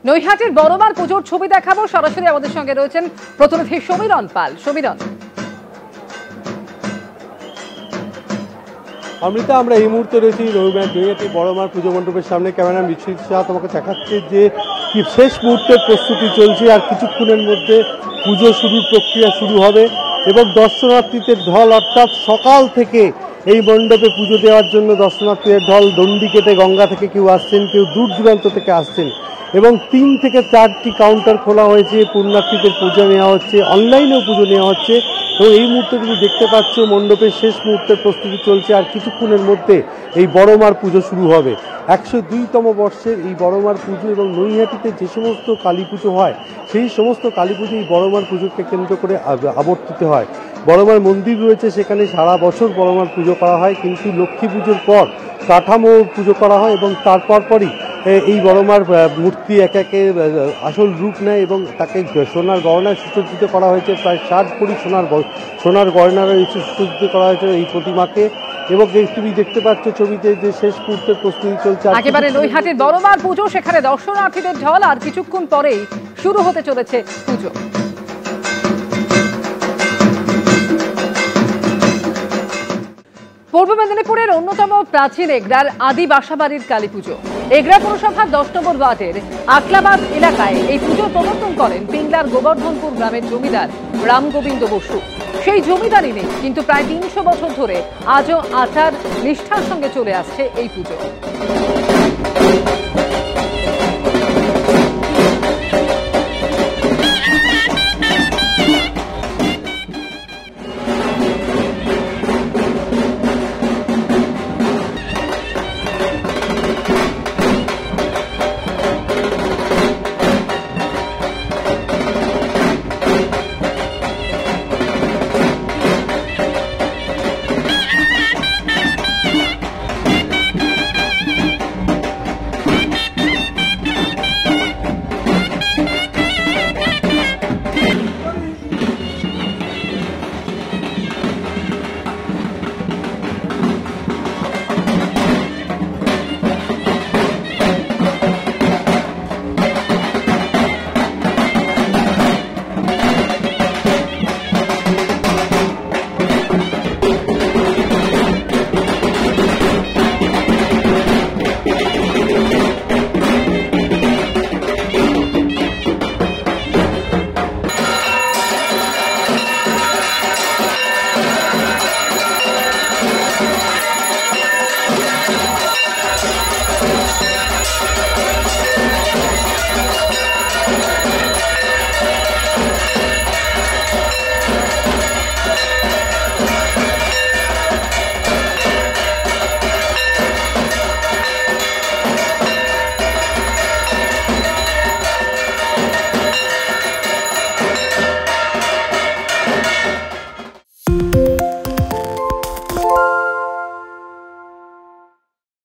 নৈহাটির বড়মার পুজোর ছবি দেখাবো, সরাসরি আমাদের সঙ্গে রয়েছেন প্রতিনিধি সমীরণ পাল। সমীরণ, অমৃতা, আমরা এই মুহূর্তে রয়েছি নৈহাটি বড়মার পুজো মণ্ডপের সামনে। ক্যামেরা বিশ্বজিৎ শাহ তোমাকে দেখাচ্ছে যে কি শেষ মুহূর্তের প্রস্তুতি চলছে, আর কিছুক্ষণের মধ্যে পুজো শুরুর প্রক্রিয়া শুরু হবে এবং দর্শনার্থীদের ঢল, অর্থাৎ সকাল থেকে এই মণ্ডপে পুজো দেওয়ার জন্য দর্শনার্থীদের ঢল। দণ্ডি কেটে গঙ্গা থেকে কেউ আসছেন, কেউ দূর দূরান্ত থেকে আসছেন এবং 3 থেকে 4টি কাউন্টার খোলা হয়েছে। পুণ্যার্থীদের পুজো নেওয়া হচ্ছে, অনলাইনেও পুজো নেওয়া হচ্ছে। তো এই মুহূর্তে তুমি দেখতে পাচ্ছ মণ্ডপের শেষ মুহূর্তের প্রস্তুতি চলছে, আর কিছুক্ষণের মধ্যে এই বড়মার পুজো শুরু হবে। 102তম বর্ষের এই বড়মার পুজো এবং নৈহাটিতে যে সমস্ত কালী পুজো হয় সেই সমস্ত কালী পুজো এই বড়মার পুজোকে কেন্দ্র করে আবর্তিত হয়। বড়মার মন্দির রয়েছে, সেখানে সারা বছর বড়মার পুজো করা হয়, কিন্তু লক্ষ্মী পুজোর পর কাঠামো পুজো করা হয় এবং তারপর পরই এই বড়মার মূর্তি একে একে আসল রূপ নেয় এবং তাকে সোনার গয়নায় সুসজ্জিত করা হয়েছে। প্রায় 60 ভরি সোনার গয়নার সুসজ্জিত করা হয়েছে এই প্রতিমাকে। এবং তুমি দেখতে পাচ্ছ ছবিতে যে শেষ মুহূর্তের প্রস্তুতি চলছে। একেবারে নৈহাটির বড়মার পুজো, সেখানে দর্শনার্থীদের ঢল, আর কিছুক্ষণ পরেই শুরু হতে চলেছে পুজো। পূর্ব মেদিনীপুরের অন্যতম প্রাচীন এগরার আদি বাসাবাড়ির কালী পুজো। এগরা পুরসভার 10 নম্বর ওয়ার্ডের আকলাবাদ এলাকায় এই পুজোর প্রবর্তন করেন পিংলার গোবর্ধনপুর গ্রামের জমিদার রামগোবিন্দ বসু। সেই জমিদারি নেই, কিন্তু প্রায় 300 বছর ধরে আজও আচার নিষ্ঠার সঙ্গে চলে আসছে এই পুজো।